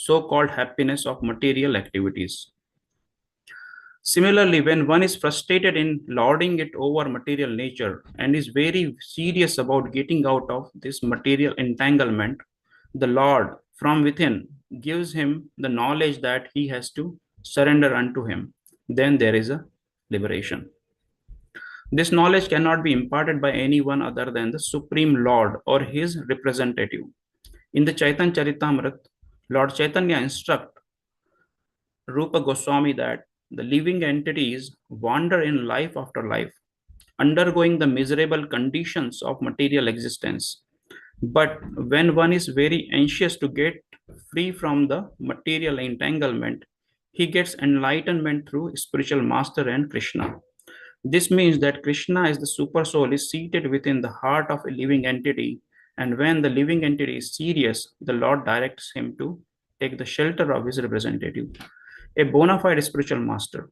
so-called happiness of material activities. Similarly, when one is frustrated in lording it over material nature and is very serious about getting out of this material entanglement, the Lord from within gives him the knowledge that he has to surrender unto him. Then there is a liberation. This knowledge cannot be imparted by anyone other than the Supreme Lord or his representative. In the Chaitanya Charitamrita, Lord Chaitanya instructs Rupa Goswami that the living entities wander in life after life, undergoing the miserable conditions of material existence. But when one is very anxious to get free from the material entanglement, he gets enlightenment through spiritual master and Krishna. This means that Krishna as the super soul is seated within the heart of a living entity, and when the living entity is serious, the Lord directs him to take the shelter of his representative, a bona fide spiritual master,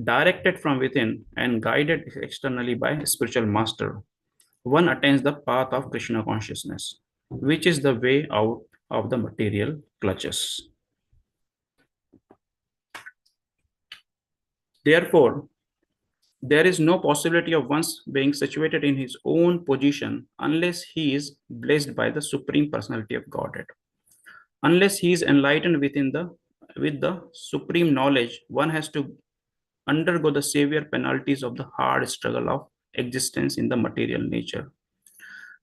directed from within and guided externally by a spiritual master. One attains the path of Krishna consciousness, which is the way out of the material clutches. Therefore, there is no possibility of one's being situated in his own position unless he is blessed by the Supreme Personality of Godhead. Unless he is enlightened with the supreme knowledge, one has to undergo the severe penalties of the hard struggle of existence in the material nature.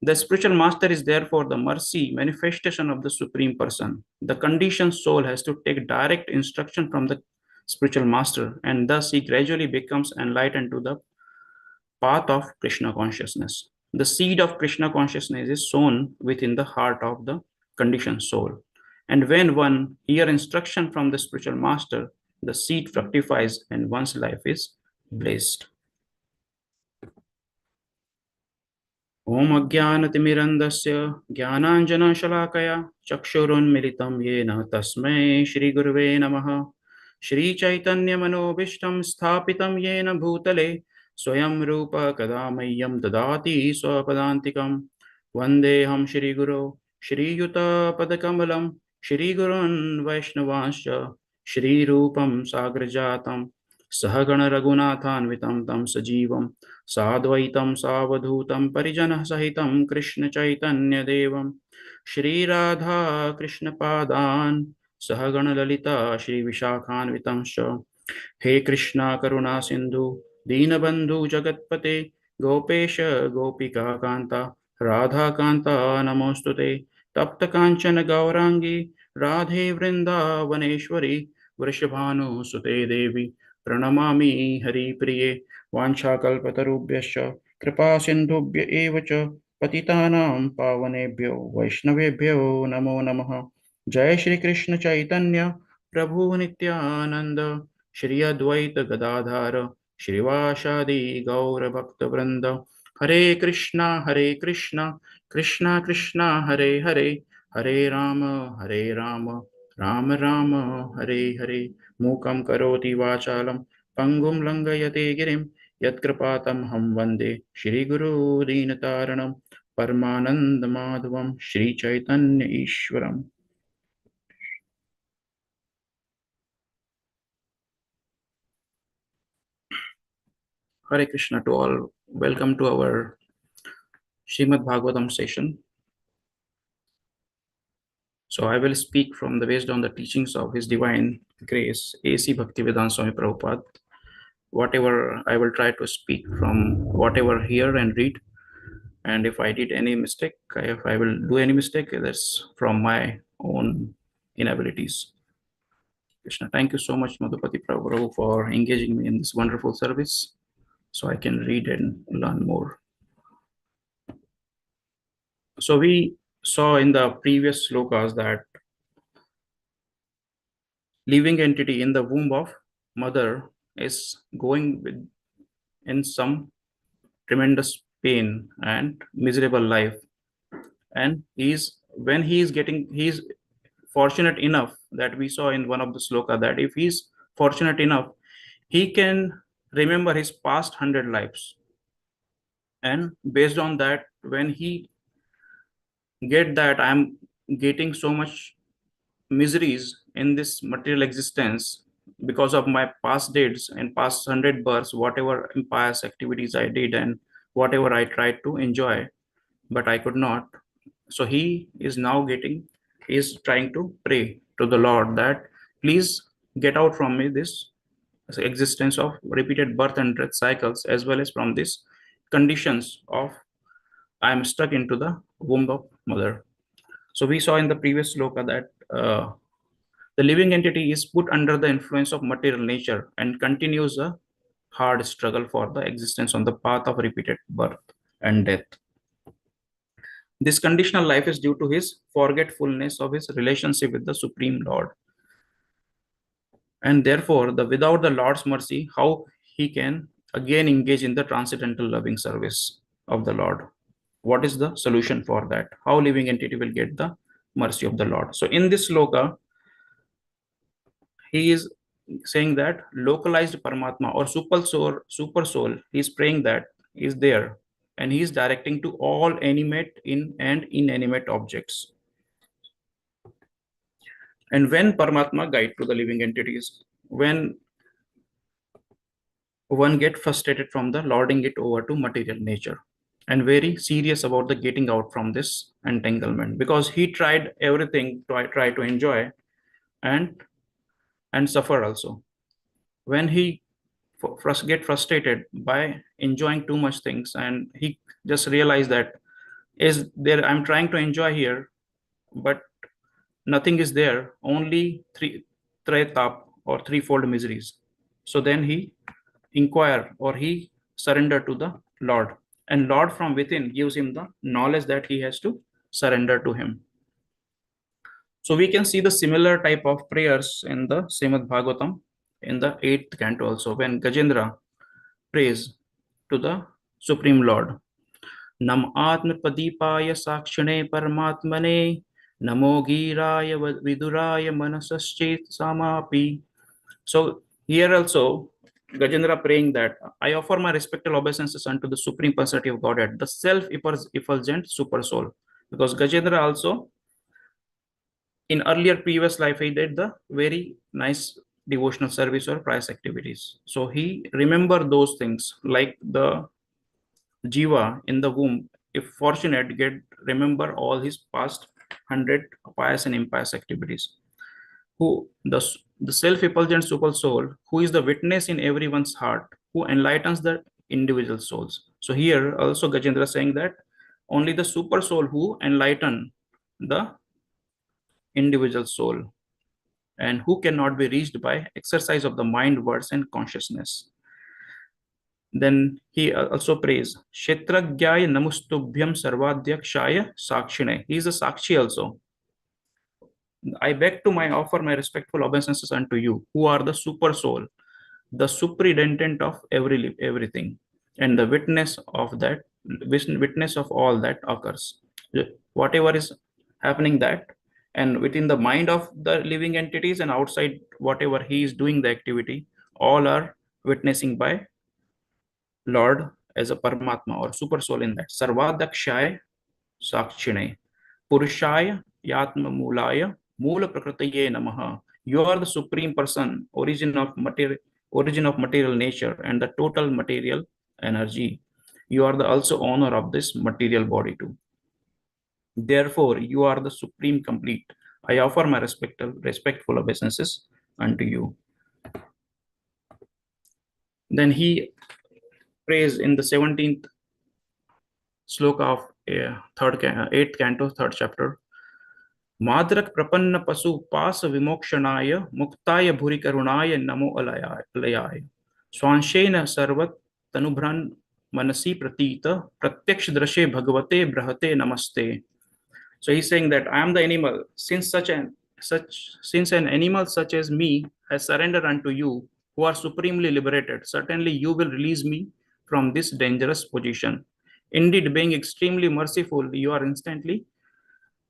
The spiritual master is therefore the mercy manifestation of the Supreme Person. The conditioned soul has to take direct instruction from the spiritual master, and thus he gradually becomes enlightened to the path of Krishna consciousness. The seed of Krishna consciousness is sown within the heart of the conditioned soul. And when one hears instruction from the spiritual master, the seed fructifies and one's life is blessed. Om Ajnanatimirandasya Jnananjana Shalakaya Chakshurunmilitam Yena Tasmai Shri Gurave Namaha Shri Chaitanya Manobishtam Sthapitam Yena Bhutale Swayam Rupa Kadamayyam Dadati Swapadantikam Vandeham Shri Guru Shri Yuta Padakamalam Shri Gurun Vaishnavanscha Shri Rupam Sagrajatam Sahagana Raghunathanvitam Tam Sajivam साद्वैतं सावधूतं परिजनः सहितं कृष्ण चैतन्य देवं श्री राधा कृष्ण पादान् सहगण ललिता श्री विशाखान्वितंश्च हे कृष्णा करुणा सिंधु दीनबंधु जगत्पते गोपेश गोपिका कांता राधा कांता नमोस्तुते तप्त कांचन गौरांगी राधे वृंदावनेश्वरी वृषभानुसुते देवी प्रणमामि हरिप्रिये वाञ्छाकल्पतरुभ्यश्च कृपा सिन्धुभ्य एव च पतितानां पावनेभ्यो वैष्णवेभ्यो नमो नमः। जय श्री कृष्ण चैतन्य प्रभु नित्यानंद श्री अद्वैत गदाधर श्रीवासादि गौर भक्तवृंद हरे कृष्णा कृष्णा कृष्णा हरे हरे हरे राम राम राम हरे हरे मूकं करोति वाचालं पंगुं लंघयते गिरिं यत्कृपातमहं वन्दे श्रीगुरो दीनतारणं परमानन्दमाधवं Sri Chaitanya ईश्वरम्। Hare Krishna to all. Welcome to our Srimad Bhagavatam session. So I will speak from the based on the teachings of His Divine Grace, A.C. Bhaktivedanta Swami Prabhupada. Whatever I will try to speak from whatever hear and read, and if I did any mistake, if I will do any mistake, that's from my own inabilities. Krishna, thank you so much, Madhupati Prabhu, for engaging me in this wonderful service, so I can read and learn more. So we saw in the previous slokas that living entity in the womb of mother is going with in some tremendous pain and miserable life, and he's fortunate enough that we saw in one of the sloka that if he's fortunate enough, he can remember his past 100 lives, and based on that, when he get that I'm getting so much miseries in this material existence because of my past deeds and past 100 births, whatever impious activities I did and whatever I tried to enjoy, but I could not. So he is now he is trying to pray to the Lord that please get out from me this existence of repeated birth and death cycles, as well as from these conditions of I am stuck into the womb of mother. So we saw in the previous sloka that the living entity is put under the influence of material nature and continues a hard struggle for the existence on the path of repeated birth and death. This conditional life is due to his forgetfulness of his relationship with the Supreme Lord. And therefore, without the Lord's mercy, how he can again engage in the transcendental loving service of the Lord? What is the solution for that? How living entity will get the mercy of the Lord? So in this sloka, he is saying that localized Paramatma or super soul, he is praying that is there, and he is directing to all animate and inanimate objects. And when Paramatma guide to the living entities, when one get frustrated from the lording it over to material nature and very serious about the getting out from this entanglement, because he tried everything to try to enjoy and suffer also. When he get frustrated by enjoying too much things, and he just realized that is there I'm trying to enjoy here, but nothing is there, only tretap or threefold miseries. So then he inquire or he surrender to the Lord, and Lord from within gives him the knowledge that he has to surrender to him. So we can see the similar type of prayers in the Srimad Bhagavatam in the 8th canto also, when Gajendra prays to the Supreme Lord. Nam Atmapadipaya Sakshane Paramatmane Namo Giraya Viduraya Manasaschet Samapi. So here also Gajendra praying that I offer my respectful obeisances unto the Supreme Personality of Godhead, the self-effulgent super soul. Because Gajendra also in earlier previous life he did the very nice devotional service or pious activities. So he remember those things like the jiva in the womb, if fortunate, get remember all his past 100 pious and impious activities. Who the self-effulgent super soul, who is the witness in everyone's heart, who enlightens the individual souls. So here also Gajendra saying that only the super soul who enlighten the individual soul, and who cannot be reached by exercise of the mind, words, and consciousness. Then he also prays, Kshetragyaya Namustubhyam Sarvadhyakshaya Sakshine. He is a Sakshi also. I beg to offer my respectful obeisances unto you, who are the super soul, the superintendent of everything, and the witness of all that occurs. Whatever is happening that, and within the mind of the living entities and outside whatever he is doing the activity, all are witnessing by Lord as a Paramatma or super soul in that. Sarvadakshaya Sakshine. Purushaya Yatma Mulaya Mula Prakritiye Namaha. You are the supreme person, origin of material nature and the total material energy. You are the also owner of this material body too. Therefore, you are the supreme complete. I offer my respectful obeisances unto you. Then he prays in the 17th sloka of 8th canto, 3rd chapter. Madrak prapanna pasu pasa vimokshanaaya muktaya bhuri karunaya namo alayaya. Swanshena sarvat tanubhran manasi pratita pratyaksh drashe bhagavate brahate namaste. So he's saying that I am the animal. Since an animal such as me has surrendered unto you, who are supremely liberated, certainly you will release me from this dangerous position. Indeed, being extremely merciful, you are instantly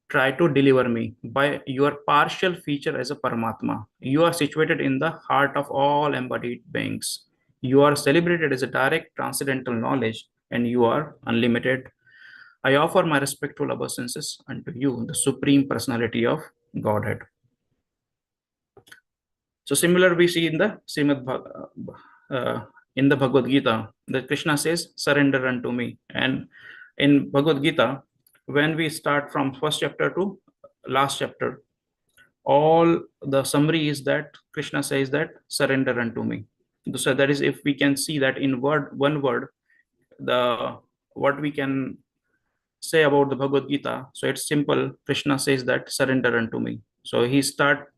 try to deliver me by your partial feature as a Paramatma. You are situated in the heart of all embodied beings. You are celebrated as a direct transcendental knowledge, and you are unlimited. I offer my respectful obeisances unto you, the Supreme Personality of Godhead. So similar we see in the in the Bhagavad Gita, that Krishna says, "Surrender unto me." And in Bhagavad Gita, when we start from first chapter to last chapter, all the summary is that Krishna says that, "Surrender unto me." So that is, if we can see that in one word, the what we can say about the Bhagavad Gita. So it's simple. Krishna says that, "Surrender unto me." So he start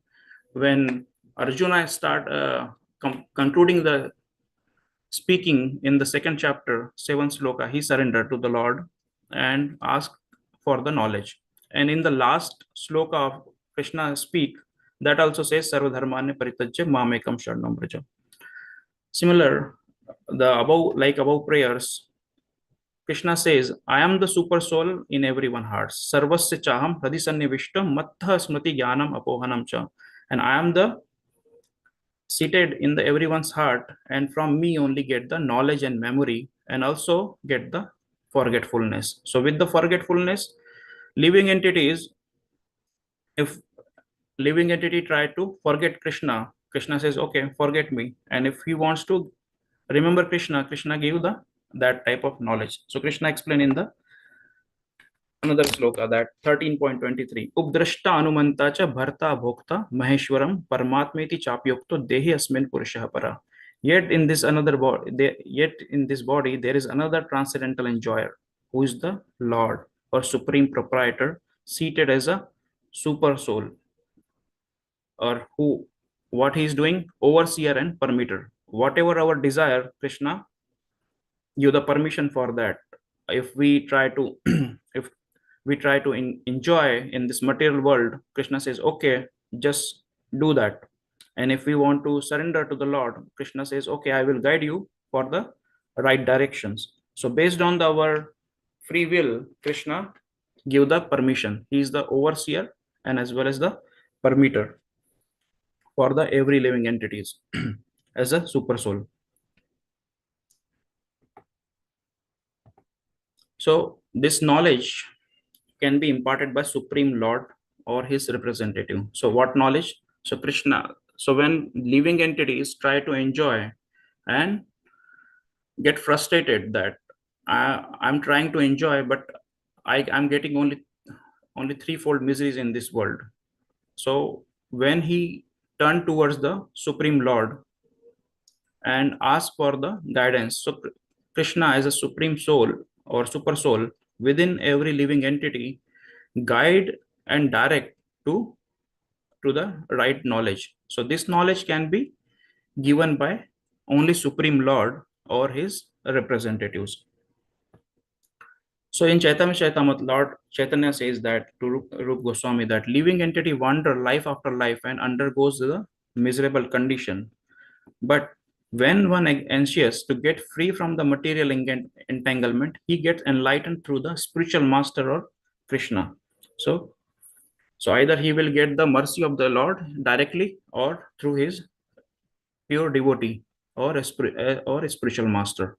when Arjuna start concluding the speaking in the second chapter, seventh sloka, he surrendered to the Lord and asked for the knowledge. And in the last sloka of Krishna speak, that also says, "Sarvadharmanya paritajya mamekam sharanam vraja." Similar, the above, like above prayers, Krishna says, "I am the super soul in everyone hearts. Sarvasya chaham hridisannivishtam mattha smriti jnanam apohanam cha." And I am the seated in the everyone's heart, and from me only get the knowledge and memory, and also get the forgetfulness. So with the forgetfulness, living entities, if living entity try to forget Krishna, Krishna says, "Okay, forget me." And if he wants to remember Krishna, Krishna gave the that type of knowledge. So Krishna explained in the another sloka, that 13.23, "Updrashta anumanta cha bharta bhokta maheshwaram paramatmeti chapyokto dehi asmin purushah para." Yet in this body there is another transcendental enjoyer, who is the Lord or supreme proprietor, seated as a super soul, or who, what he is doing, overseer and permitter. Whatever our desire, Krishna give the permission for that. If we try to if we try to enjoy in this material world, Krishna says, "Okay, just do that." And if we want to surrender to the Lord, Krishna says, "Okay, I will guide you for the right directions." So based on our free will, Krishna give the permission. He is the overseer and as well as the permitter for the every living entities as a super soul. So this knowledge can be imparted by Supreme Lord or his representative. So what knowledge? So Krishna. So when living entities try to enjoy and get frustrated that I'm trying to enjoy, but I'm getting only threefold miseries in this world. So when he turned towards the Supreme Lord and asked for the guidance, so Krishna as a supreme soul or super soul within every living entity guide and direct to the right knowledge. So this knowledge can be given by only Supreme Lord or his representatives. So in Chaitanya Chaitamata, Lord Chaitanya says that to Rup Goswami, that living entity wander life after life and undergoes the miserable condition. But when one anxious to get free from the material entanglement, he gets enlightened through the spiritual master or Krishna. So either he will get the mercy of the Lord directly or through his pure devotee or a spiritual master.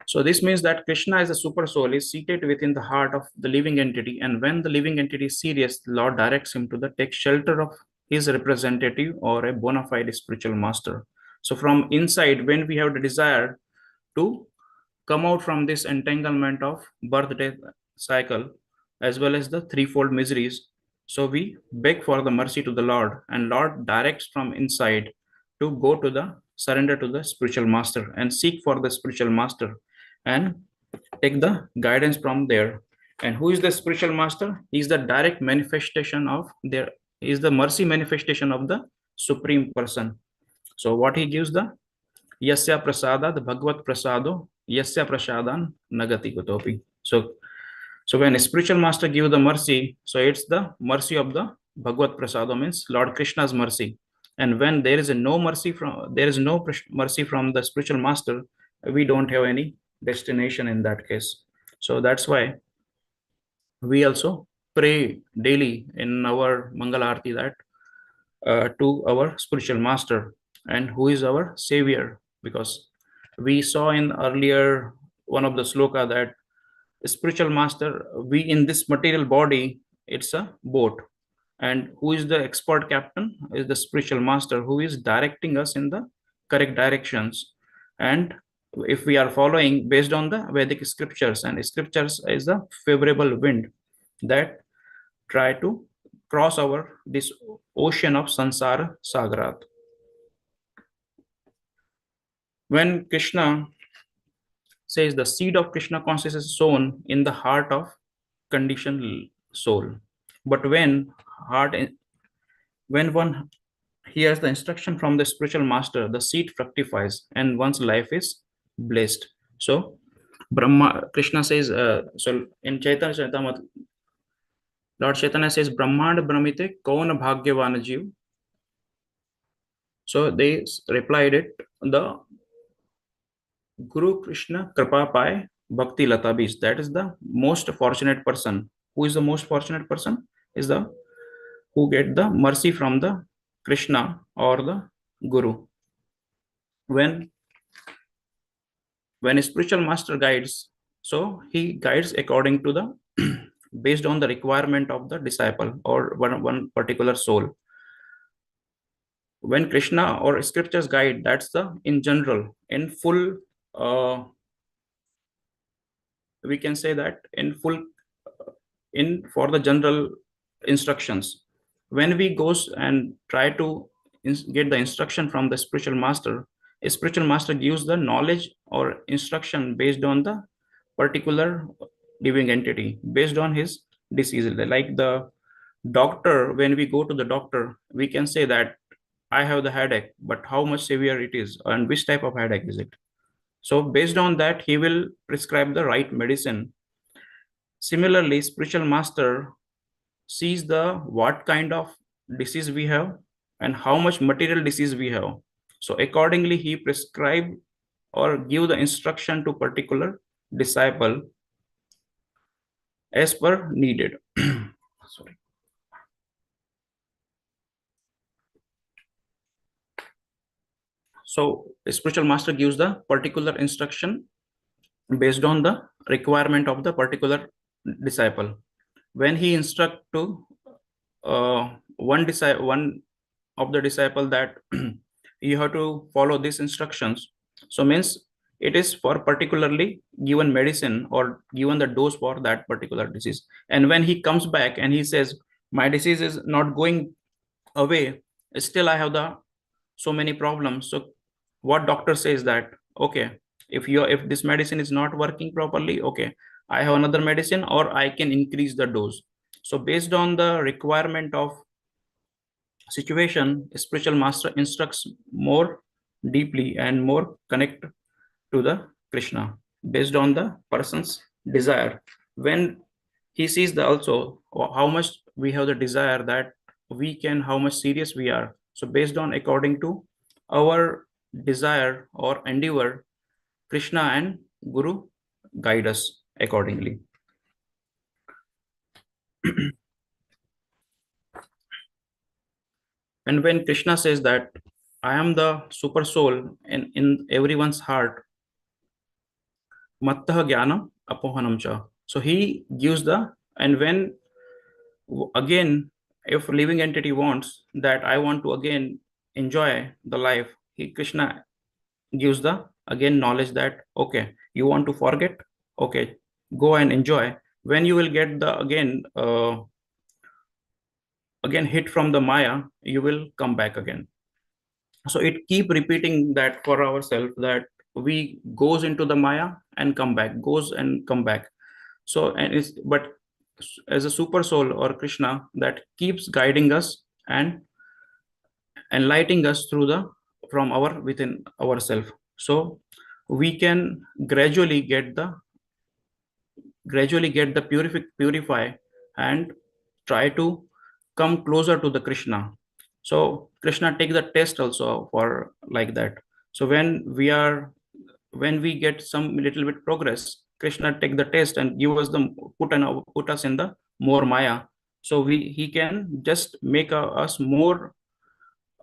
So this means that Krishna as a super soul is seated within the heart of the living entity, and when the living entity is serious, the Lord directs him to take shelter of his representative or a bona fide spiritual master. So from inside, when we have the desire to come out from this entanglement of birth death cycle as well as the threefold miseries, so we beg for the mercy to the Lord, and Lord directs from inside to go to the surrender to the spiritual master and seek for the spiritual master and take the guidance from there. And who is the spiritual master? He is the direct manifestation of there, is the mercy manifestation of the supreme person. So what he gives, the Yasya prasada, the Bhagavad prasado, Yasya prasadan nagati kutopi. So when a spiritual master gives the mercy, so it's the mercy of the Bhagavad prasado, means Lord Krishna's mercy. And when there is no mercy from the spiritual master, we don't have any destination in that case. So that's why we also pray daily in our Mangala Arati that to our spiritual master, and who is our savior, because we saw in earlier one of the sloka that spiritual master, we in this material body, it's a boat, And who is the expert captain? Is the spiritual master who is directing us in the correct directions. And if we are following based on the Vedic scriptures, and scriptures is the favorable wind that try to cross over this ocean of Sansara Sagarat. When Krishna says the seed of Krishna consciousness is sown in the heart of conditioned soul. But heart, when one hears the instruction from the spiritual master, the seed fructifies and one's life is blessed. So, Krishna says, so in Chaitanya Charitamrita, Lord Chaitanya says, Brahmand Brahmite Kaun Bhagyavan Jeev. So they replied it, the Guru Krishna Kripa Pai Bhakti Lata Beach. That is the most fortunate person. Who is the most fortunate person? Is the who get the mercy from the Krishna or the Guru. When a spiritual master guides, so he guides according to the based on the requirement of the disciple or one particular soul. When Krishna or scriptures guide, that's the in general, in full, we can say that in full, in for the general instructions. When we goes and try to get the instruction from the spiritual master, a spiritual master gives the knowledge or instruction based on the particular living entity, based on his disease. Like the doctor, when we go to the doctor, we can say that I have the headache, but how much severe it is and which type of headache is it. So based on that, he will prescribe the right medicine. Similarly, spiritual master sees the what kind of disease we have and how much material disease we have. So accordingly, he prescribe or give the instruction to particular disciple as per needed. Sorry. So a spiritual master gives the particular instruction based on the requirement of the particular disciple. When he instruct to one of the disciple that you have to follow these instructions, so means it is for particularly given medicine or given the dose for that particular disease. And when he comes back and he says, my disease is not going away, still I have the so many problems. So what doctor says that, okay, if this medicine is not working properly, okay, I have another medicine or I can increase the dose. So based on the requirement of situation, spiritual master instructs more deeply and more connect to the Krishna based on the person's desire. When he sees the also how much we have the desire that we can, how much serious we are. So based on according to our desire or endeavor, Krishna and Guru guide us accordingly. And when Krishna says that I am the super soul in everyone's heart, mattah jnanam apohanam cha. So he gives the, and when again, if living entity wants that I want to again enjoy the life, Krishna gives the again knowledge that, okay, you want to forget, okay, go and enjoy. When you will get the again hit from the Maya, you will come back again. So it keep repeating that for ourselves, that we goes into the Maya and come back, goes and come back. So and it's, but as a super soul or Krishna that keeps guiding us and enlightening us through the from our within ourselves. So we can gradually get the purify and try to come closer to the Krishna. So Krishna take the test also for like that. So when we get some little bit progress, Krishna take the test and give us the put us in the more Maya. So he can just make us more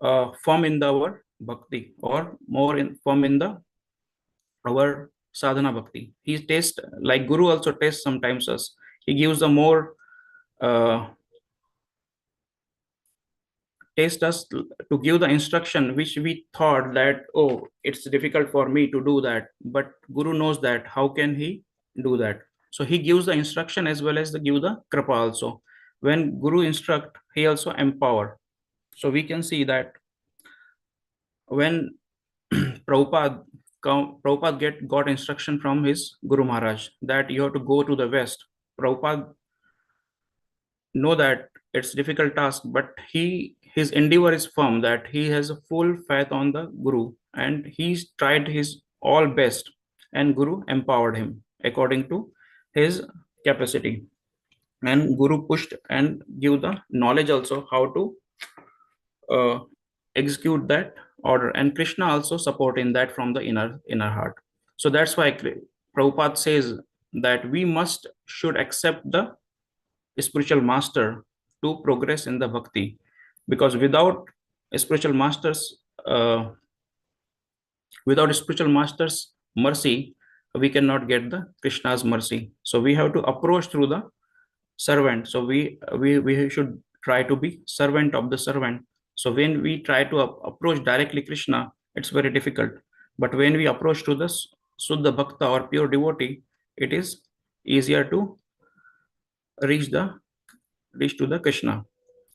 firm in our bhakti or more firm in the our sadhana bhakti. He tastes like Guru also tastes sometimes us. He gives a more uh, test us to give the instruction which we thought that, oh, it's difficult for me to do that, but Guru knows that how can he do that. So he gives the instruction as well as the give the kripa also. When Guru instruct, he also empower. So we can see that when Prabhupada got instruction from his Guru Maharaj that you have to go to the West. Prabhupada know that it's difficult task, but his endeavor is firm that he has a full faith on the Guru and he's tried his all best, and Guru empowered him according to his capacity. And Guru pushed and give the knowledge also how to uh, execute that order, and Krishna also support in that from the inner heart. So that's why Prabhupada says that we must should accept the spiritual master to progress in the bhakti, because spiritual masters uh, without spiritual masters mercy, we cannot get the Krishna's mercy. So we have to approach through the servant. So we should try to be servant of the servant. So when we try to approach directly Krishna, it's very difficult. But when we approach to the Suddha Bhakta or pure devotee, it is easier to reach the reach to the Krishna.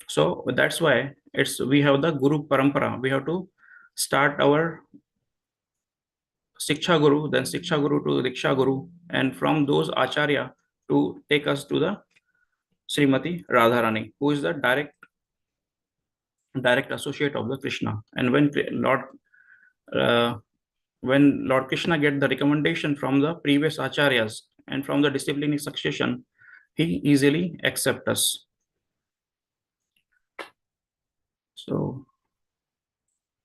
So that's why it's we have the Guru Parampara. We have to start our Siksha Guru, then Siksha Guru to Diksha Guru, and from those Acharya to take us to the Srimati Radharani, who is the direct associate of the Krishna. And uh, when Lord Krishna get the recommendation from the previous acharyas and from the disciplining succession, he easily accept us. So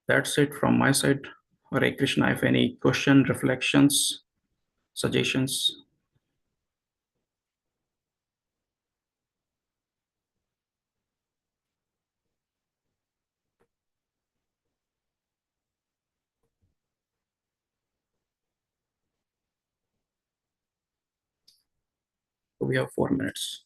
that's it from my side. Hare Krishna. If any question, reflections, suggestions. We have 4 minutes.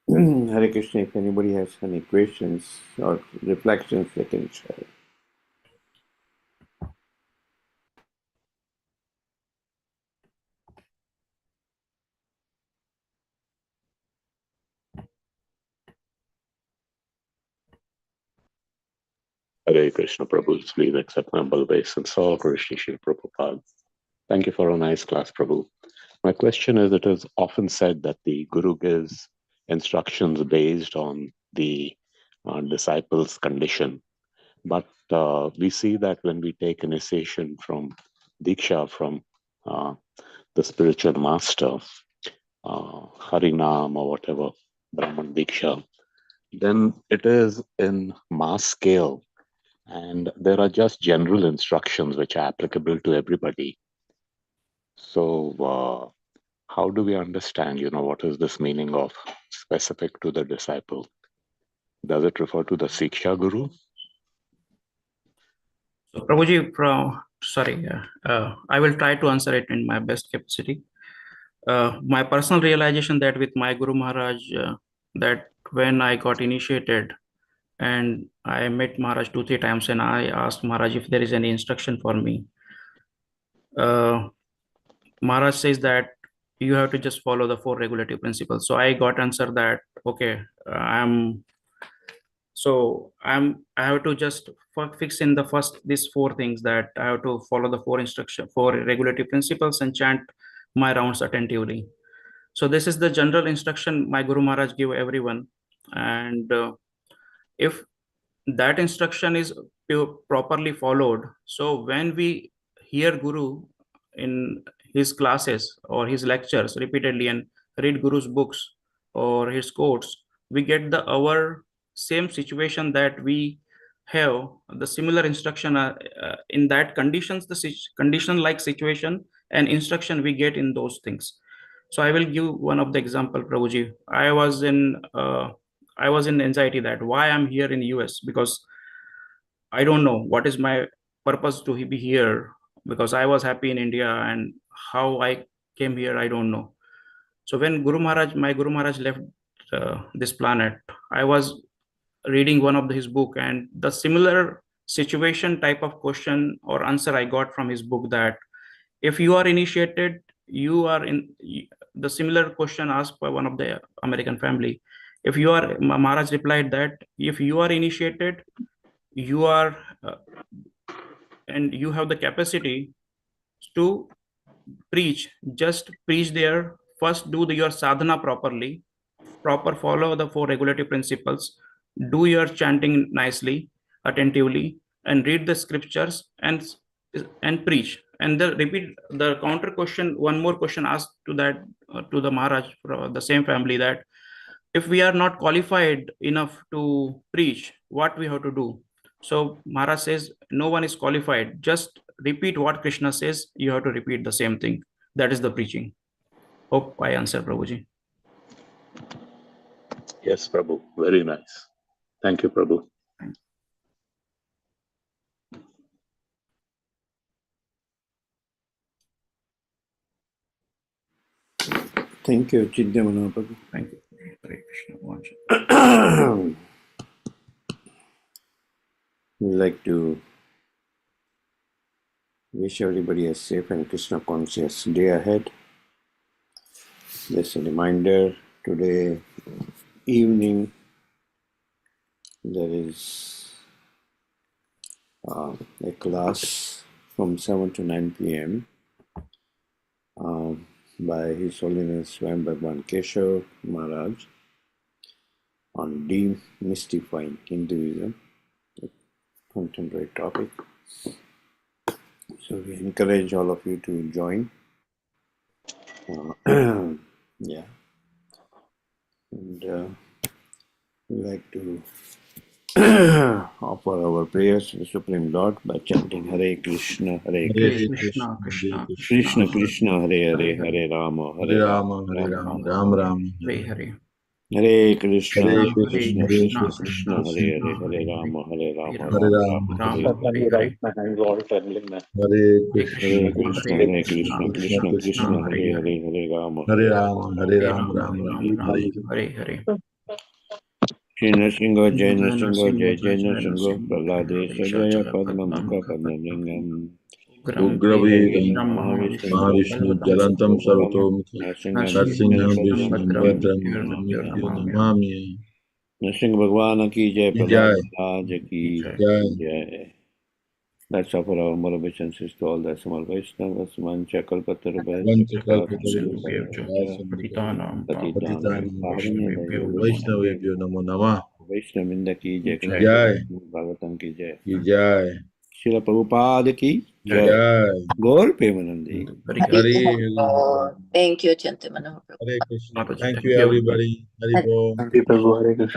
Hare Krishna, if anybody has any questions or reflections, they can share. Hare Krishna Prabhu, please accept my humble obeisance. All Krishna Shri Prabhupada. Thank you for a nice class, Prabhu. My question is, it is often said that the Guru gives instructions based on the disciple's condition. But we see that when we take initiation from Diksha, from the spiritual master, Harinam or whatever, Brahman Diksha, then it is in mass scale, and there are just general instructions which are applicable to everybody. So how do we understand, what is this meaning of specific to the disciple? Does it refer to the Siksha Guru? So Prabhuji, I will try to answer it in my best capacity. My personal realization that with my Guru Maharaj, that when I got initiated and I met Maharaj 2-3 times and I asked Maharaj if there is any instruction for me. Maharaj says that you have to just follow the 4 regulative principles. So I got answer that, okay, I have to just fix in the first these 4 things, that I have to follow the 4 regulative principles and chant my rounds attentively. So this is the general instruction my Guru Maharaj give everyone. And if that instruction is properly followed, so when we hear Guru in his classes or his lectures repeatedly and read Guru's books or his quotes, we get our same situation that we have the similar instruction in that conditions, the condition like situation and instruction we get in those things. So I will give one of the example, Prabhuji. I was in anxiety that why I'm here in US, because I don't know what is my purpose to be here, because I was happy in India, and how I came here, I don't know. So when my Guru Maharaj left this planet, I was reading one of his book, and the similar situation type of question or answer I got from his book, that if you are initiated, you are in the similar question asked by one of the American family. If you are, Maharaj replied that if you are initiated, you are and you have the capacity to preach, just preach there. First do your sadhana properly, follow the four regulative principles, do your chanting nicely, attentively, and read the scriptures, and preach. And the repeat the counter question, one more question asked to that, to the Maharaj from the same family, that if we are not qualified enough to preach, what we have to do? So Maharaj says, no one is qualified, just repeat what Krishna says, you have to repeat the same thing. That is the preaching. Hope I answered, Prabhuji. Yes, Prabhu. Very nice. Thank you, Prabhu. Thank you, Chidamana Prabhu. Thank you. Hare Krishna. We'd like to wish everybody a safe and Krishna conscious day ahead. Just a reminder, today evening there is a class from 7 to 9 p.m. By His Holiness Swami Bhagwan Keshav Maharaj on demystifying Hinduism, a contemporary topic. So we encourage all of you to join. Yeah. And we like to offer our prayers to the Supreme Lord by chanting Hare Krishna, Hare Krishna, Krishna, Krishna Krishna, Hare Hare, Hare Rama, Hare Rama, Hare Rama, Ram Ram. Hare Hare. Hare Krishna, Hare Krishna Krishna, Krishna, Hare Hare, Hare Rama, Hare Rama, Hare Rama Rama, Hare Ram, Hare. Hare Hare. My hands all trembling now. Hare Hare Krishna, Krishna, Hare Hare Krishna, Krishna, Krishna Krishna, Hare Hare Hare. Hare, Hare Rama, Hare Rama, Hare Hare Rama, Ram, Ram Ram, Ram, Ram, Hare Hare Hare. Jai Nrsimha, Jai Jai Nrsimha, Jai Nrsimha, Jai Jai Nrsimha, Nrsimha, Praladesha Jaya Padma Mukha Padma Lingam. Ugram Ugravedam, Vedam Mahavishnu Mahavishnu, Balvatam Jalantam Sarvabhaumam Sarvatomukha, Nrsimha Narsingham Narsingham Vishnu, Vishnu Bhadram Bhadram, Mrityur Mrityu Namamyam. Namami. Nrsimha Bhagwan ki Jai, Ki Prahlad Jai, Maharaj ki Jai. Jai. Jai. Let's offer our obeisances to all the small Vaishnavas, Mancha Kalpatarubhaya, Kalpatarubhyavcha Patitanam Patitanam Vaishnavebhyo Pavanebhyo, Namo Namaha. Vaishnavebhyo Namo Namah. Vaishnavinda ki Jai, Ki Jai. Jai, Bhagavatam ki Jai. Ki Jai, Srila Prabhupada ki Jai. Jai. Jai. Gaur Premanandi. Very good. Hare Thank you, Chintamana. Hare Krishna. Mataji, Thank thank you, you. everybody. Hare Bol. Thank you, Prabhu. Hare Krishna.